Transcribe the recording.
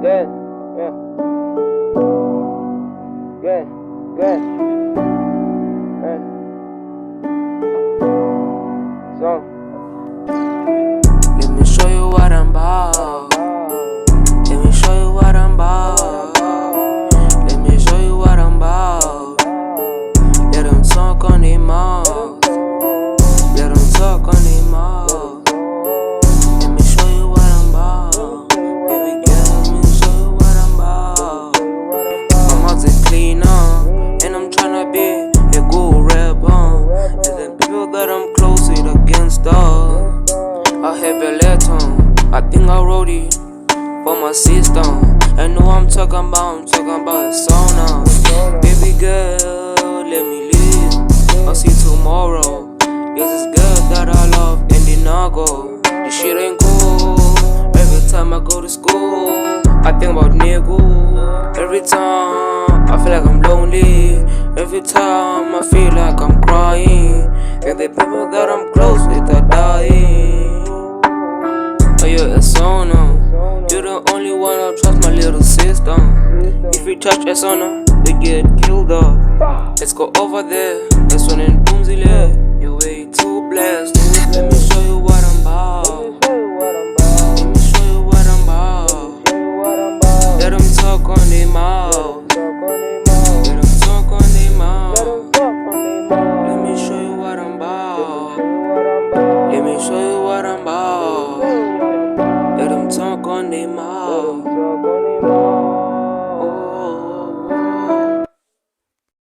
Good, yeah. Good, good. So, let me show you what I'm about. Let me show you what I'm about. Let me show you what I'm about. Let them talk on their mouth. Let them talk on their mouth. Let me show you what I'm about. Baby girl, let me show you what I'm about. My mouth is clean on, and I'm tryna be a good rapper. And the people that I'm close with against us, I have a letter. I think I wrote it for my sister. I know I'm talking about esona. Baby girl, let me live. I'll see tomorrow. Yes, it's good that I love and then I go. This shit ain't cool. Every time I go to school, I think about nigga. Every time I feel like I'm lonely. Every time I feel like I'm crying. And the people that I'm close with are dying. Oh, you're esona. You're the only one I trust, my little sister. If you touch esona, they get killed up. Let's go over there. Esona and boomzile. Your way.